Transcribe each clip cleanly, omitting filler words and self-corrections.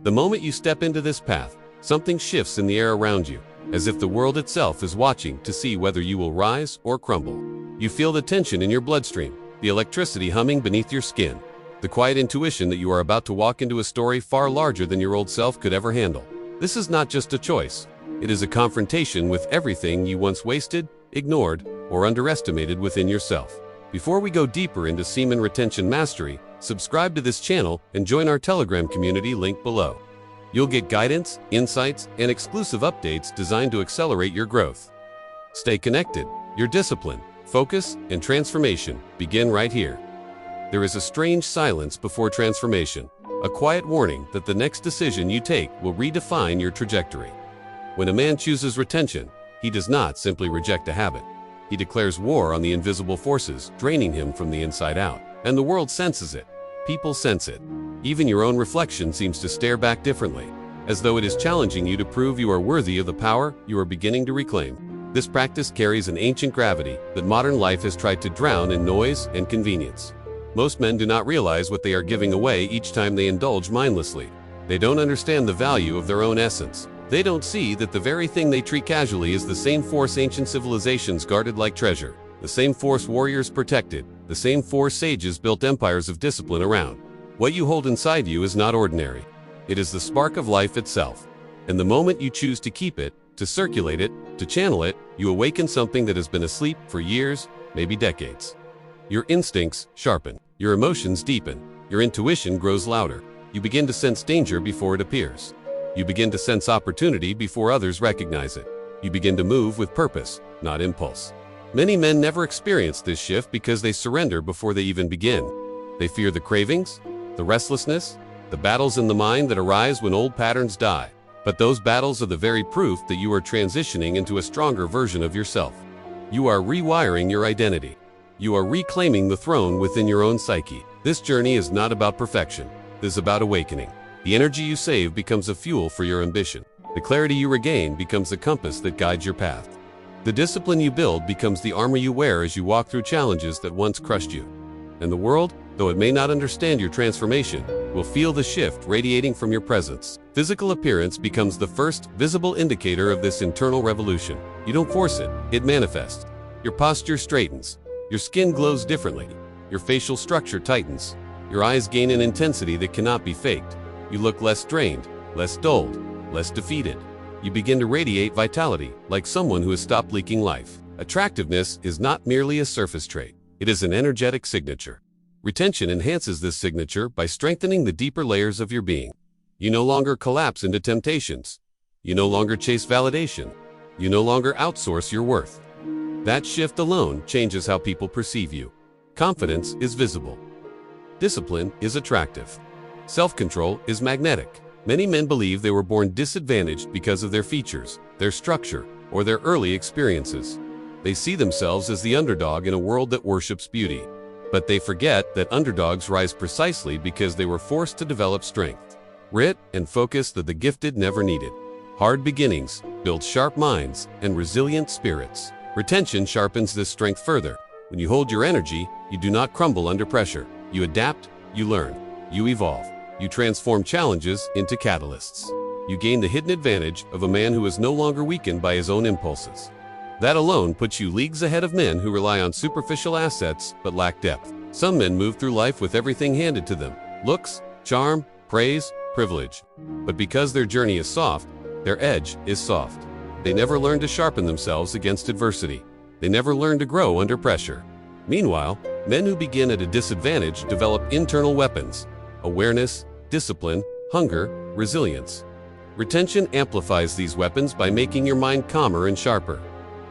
The moment you step into this path, something shifts in the air around you, as if the world itself is watching to see whether you will rise or crumble. You feel the tension in your bloodstream, the electricity humming beneath your skin, the quiet intuition that you are about to walk into a story far larger than your old self could ever handle. This is not just a choice. It is a confrontation with everything you once wasted, ignored, or underestimated within yourself. Before we go deeper into semen retention mastery, subscribe to this channel and join our Telegram community linked below. You'll get guidance, insights, and exclusive updates designed to accelerate your growth. Stay connected. Your discipline, focus, and transformation begin right here. There is a strange silence before transformation, a quiet warning that the next decision you take will redefine your trajectory. When a man chooses retention, he does not simply reject a habit. He declares war on the invisible forces, draining him from the inside out. And the world senses it. People sense it. Even your own reflection seems to stare back differently, as though it is challenging you to prove you are worthy of the power you are beginning to reclaim. This practice carries an ancient gravity that modern life has tried to drown in noise and convenience. Most men do not realize what they are giving away each time they indulge mindlessly. They don't understand the value of their own essence. They don't see that the very thing they treat casually is the same force ancient civilizations guarded like treasure, the same force warriors protected, the same force sages built empires of discipline around. What you hold inside you is not ordinary. It is the spark of life itself. And the moment you choose to keep it, to circulate it, to channel it, you awaken something that has been asleep for years, maybe decades. Your instincts sharpen, your emotions deepen, your intuition grows louder. You begin to sense danger before it appears. You begin to sense opportunity before others recognize it. You begin to move with purpose, not impulse. Many men never experience this shift because they surrender before they even begin. They fear the cravings, the restlessness, the battles in the mind that arise when old patterns die. But those battles are the very proof that you are transitioning into a stronger version of yourself. You are rewiring your identity. You are reclaiming the throne within your own psyche. This journey is not about perfection. It is about awakening. The energy you save becomes a fuel for your ambition. The clarity you regain becomes the compass that guides your path. The discipline you build becomes the armor you wear as you walk through challenges that once crushed you. And the world, though it may not understand your transformation, will feel the shift radiating from your presence. Physical appearance becomes the first visible indicator of this internal revolution. You don't force it, it manifests. Your posture straightens. Your skin glows differently. Your facial structure tightens. Your eyes gain an intensity that cannot be faked. You look less drained, less dulled, less defeated. You begin to radiate vitality, like someone who has stopped leaking life. Attractiveness is not merely a surface trait. It is an energetic signature. Retention enhances this signature by strengthening the deeper layers of your being. You no longer collapse into temptations. You no longer chase validation. You no longer outsource your worth. That shift alone changes how people perceive you. Confidence is visible. Discipline is attractive. Self-control is magnetic. Many men believe they were born disadvantaged because of their features, their structure, or their early experiences. They see themselves as the underdog in a world that worships beauty. But they forget that underdogs rise precisely because they were forced to develop strength, grit, and focus that the gifted never needed. Hard beginnings build sharp minds and resilient spirits. Retention sharpens this strength further. When you hold your energy, you do not crumble under pressure. You adapt, you learn, you evolve. You transform challenges into catalysts. You gain the hidden advantage of a man who is no longer weakened by his own impulses. That alone puts you leagues ahead of men who rely on superficial assets but lack depth. Some men move through life with everything handed to them: looks, charm, praise, privilege. But because their journey is soft, their edge is soft. They never learn to sharpen themselves against adversity. They never learn to grow under pressure. Meanwhile, men who begin at a disadvantage develop internal weapons: awareness, discipline, hunger, resilience. Retention amplifies these weapons by making your mind calmer and sharper.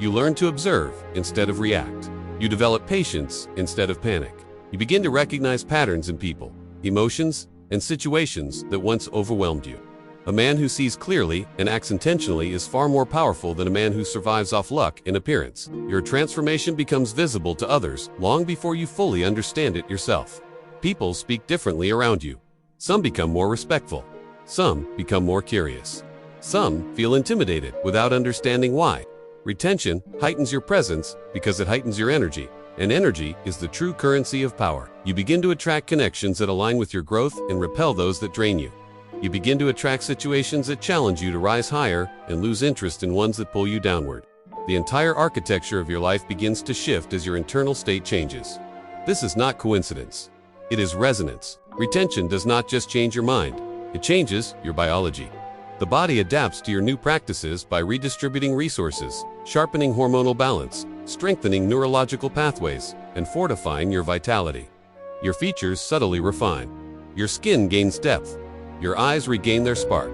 You learn to observe instead of react. You develop patience instead of panic. You begin to recognize patterns in people, emotions, and situations that once overwhelmed you. A man who sees clearly and acts intentionally is far more powerful than a man who survives off luck and appearance. Your transformation becomes visible to others long before you fully understand it yourself. People speak differently around you. Some become more respectful. Some become more curious. Some feel intimidated without understanding why. Retention heightens your presence because it heightens your energy, and energy is the true currency of power. You begin to attract connections that align with your growth and repel those that drain you. You begin to attract situations that challenge you to rise higher and lose interest in ones that pull you downward. The entire architecture of your life begins to shift as your internal state changes. This is not coincidence. It is resonance. Retention does not just change your mind, it changes your biology. The body adapts to your new practices by redistributing resources, sharpening hormonal balance, strengthening neurological pathways, and fortifying your vitality. Your features subtly refine. Your skin gains depth. Your eyes regain their spark.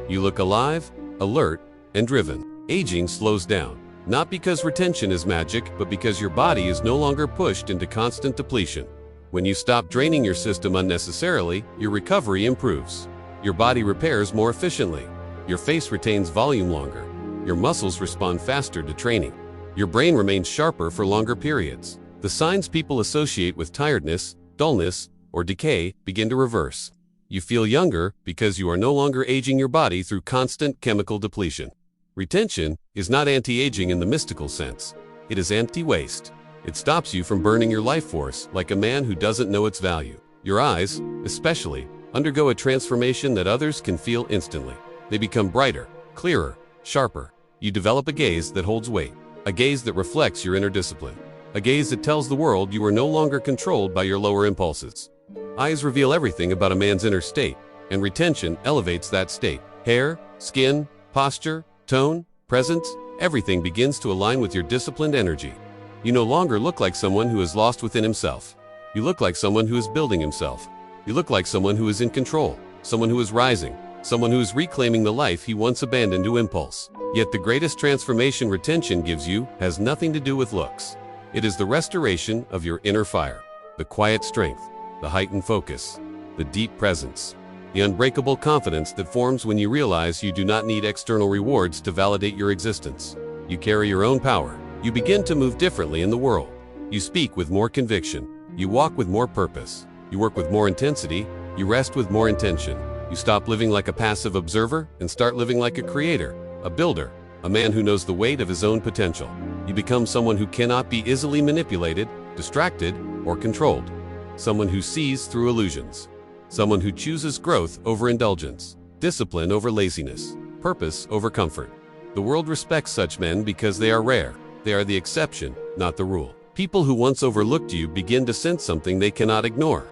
You look alive, alert, and driven. Aging slows down, not because retention is magic, but because your body is no longer pushed into constant depletion. When you stop draining your system unnecessarily, your recovery improves. Your body repairs more efficiently. Your face retains volume longer. Your muscles respond faster to training. Your brain remains sharper for longer periods. The signs people associate with tiredness, dullness, or decay begin to reverse. You feel younger because you are no longer aging your body through constant chemical depletion. Retention is not anti-aging in the mystical sense. It is anti-waste. It stops you from burning your life force like a man who doesn't know its value. Your eyes, especially, undergo a transformation that others can feel instantly. They become brighter, clearer, sharper. You develop a gaze that holds weight, a gaze that reflects your inner discipline, a gaze that tells the world you are no longer controlled by your lower impulses. Eyes reveal everything about a man's inner state, and retention elevates that state. Hair, skin, posture, tone, presence, everything begins to align with your disciplined energy. You no longer look like someone who is lost within himself. You look like someone who is building himself. You look like someone who is in control, someone who is rising, someone who is reclaiming the life he once abandoned to impulse. Yet the greatest transformation retention gives you has nothing to do with looks. It is the restoration of your inner fire, the quiet strength, the heightened focus, the deep presence, the unbreakable confidence that forms when you realize you do not need external rewards to validate your existence. You carry your own power. You begin to move differently in the world. You speak with more conviction. You walk with more purpose. You work with more intensity. You rest with more intention. You stop living like a passive observer and start living like a creator, a builder, a man who knows the weight of his own potential. You become someone who cannot be easily manipulated, distracted, or controlled. Someone who sees through illusions. Someone who chooses growth over indulgence, discipline over laziness, purpose over comfort. The world respects such men because they are rare. They are the exception, not the rule. People who once overlooked you begin to sense something they cannot ignore.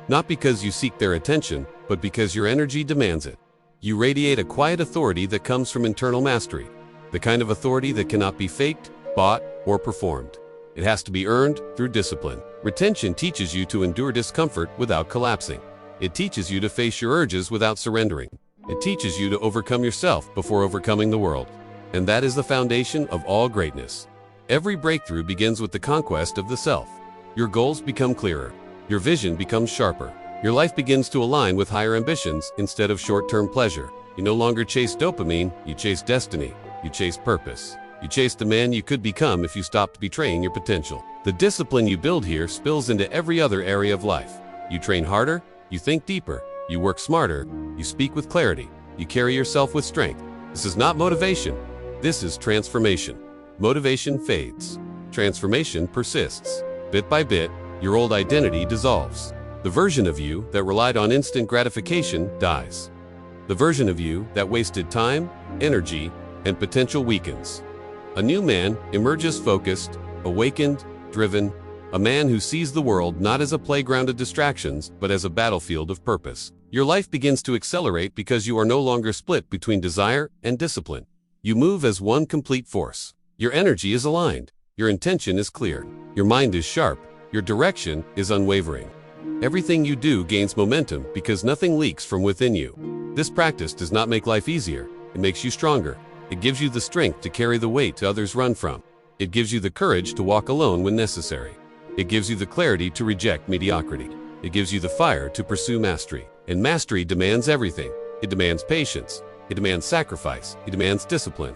Not because you seek their attention, but because your energy demands it. You radiate a quiet authority that comes from internal mastery, the kind of authority that cannot be faked, bought, or performed. It has to be earned through discipline. Retention teaches you to endure discomfort without collapsing. It teaches you to face your urges without surrendering. It teaches you to overcome yourself before overcoming the world. And that is the foundation of all greatness. Every breakthrough begins with the conquest of the self. Your goals become clearer. Your vision becomes sharper. Your life begins to align with higher ambitions instead of short-term pleasure. You no longer chase dopamine, you chase destiny. You chase purpose. You chase the man you could become if you stopped betraying your potential. The discipline you build here spills into every other area of life. You train harder, you think deeper, you work smarter, you speak with clarity, you carry yourself with strength. This is not motivation. This is transformation. Motivation fades. Transformation persists. Bit by bit, your old identity dissolves. The version of you that relied on instant gratification dies. The version of you that wasted time, energy, and potential weakens. A new man emerges focused, awakened, driven, a man who sees the world not as a playground of distractions, but as a battlefield of purpose. Your life begins to accelerate because you are no longer split between desire and discipline. You move as one complete force. Your energy is aligned. Your intention is clear. Your mind is sharp. Your direction is unwavering. Everything you do gains momentum because nothing leaks from within you. This practice does not make life easier. It makes you stronger. It gives you the strength to carry the weight others run from. It gives you the courage to walk alone when necessary. It gives you the clarity to reject mediocrity. It gives you the fire to pursue mastery. And mastery demands everything. It demands patience. It demands sacrifice. It demands discipline.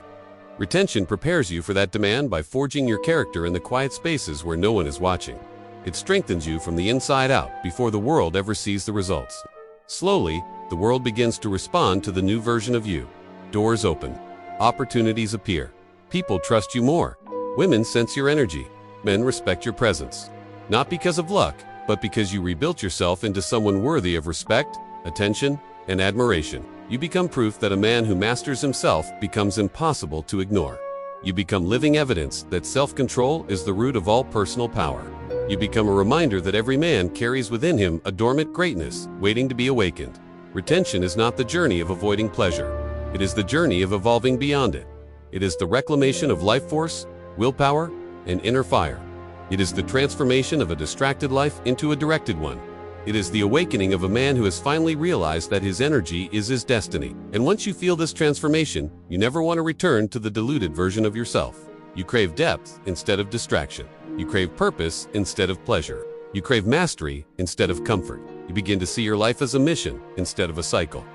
Retention prepares you for that demand by forging your character in the quiet spaces where no one is watching. It strengthens you from the inside out before the world ever sees the results. Slowly, the world begins to respond to the new version of you. Doors open. Opportunities appear. People trust you more. Women sense your energy. Men respect your presence. Not because of luck, but because you rebuilt yourself into someone worthy of respect, attention, and admiration. You become proof that a man who masters himself becomes impossible to ignore. You become living evidence that self-control is the root of all personal power. You become a reminder that every man carries within him a dormant greatness waiting to be awakened. Retention is not the journey of avoiding pleasure. It is the journey of evolving beyond it. It is the reclamation of life force, willpower, and inner fire. It is the transformation of a distracted life into a directed one. It is the awakening of a man who has finally realized that his energy is his destiny. And once you feel this transformation, you never want to return to the diluted version of yourself. You crave depth instead of distraction. You crave purpose instead of pleasure. You crave mastery instead of comfort. You begin to see your life as a mission instead of a cycle.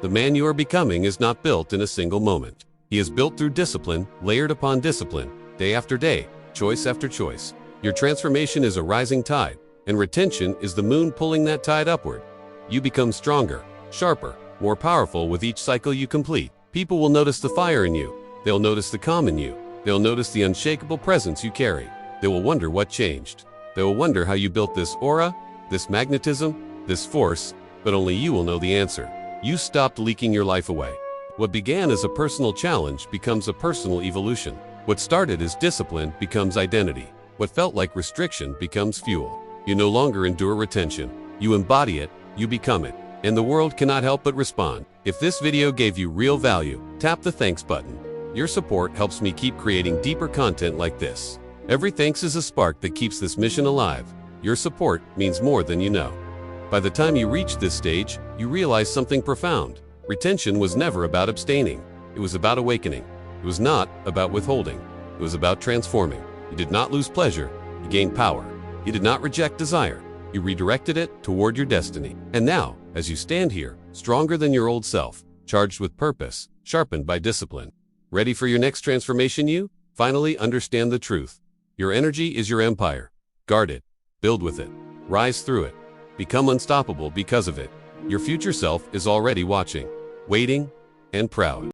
The man you are becoming is not built in a single moment. He is built through discipline, layered upon discipline, day after day, choice after choice. Your transformation is a rising tide, and retention is the moon pulling that tide upward. You become stronger, sharper, more powerful with each cycle you complete. People will notice the fire in you. They'll notice the calm in you. They'll notice the unshakable presence you carry. They will wonder what changed. They will wonder how you built this aura, this magnetism, this force, but only you will know the answer. You stopped leaking your life away. What began as a personal challenge becomes a personal evolution. What started as discipline becomes identity. What felt like restriction becomes fuel. You no longer endure retention. You embody it, you become it, and the world cannot help but respond. If this video gave you real value, tap the thanks button. Your support helps me keep creating deeper content like this. Every thanks is a spark that keeps this mission alive. Your support means more than you know. By the time you reach this stage, you realize something profound. Retention was never about abstaining. It was about awakening. It was not about withholding. It was about transforming. You did not lose pleasure. You gained power. You did not reject desire. You redirected it toward your destiny. And now, as you stand here, stronger than your old self, charged with purpose, sharpened by discipline, ready for your next transformation, you finally understand the truth. Your energy is your empire. Guard it. Build with it. Rise through it. Become unstoppable because of it. Your future self is already watching, waiting, and proud.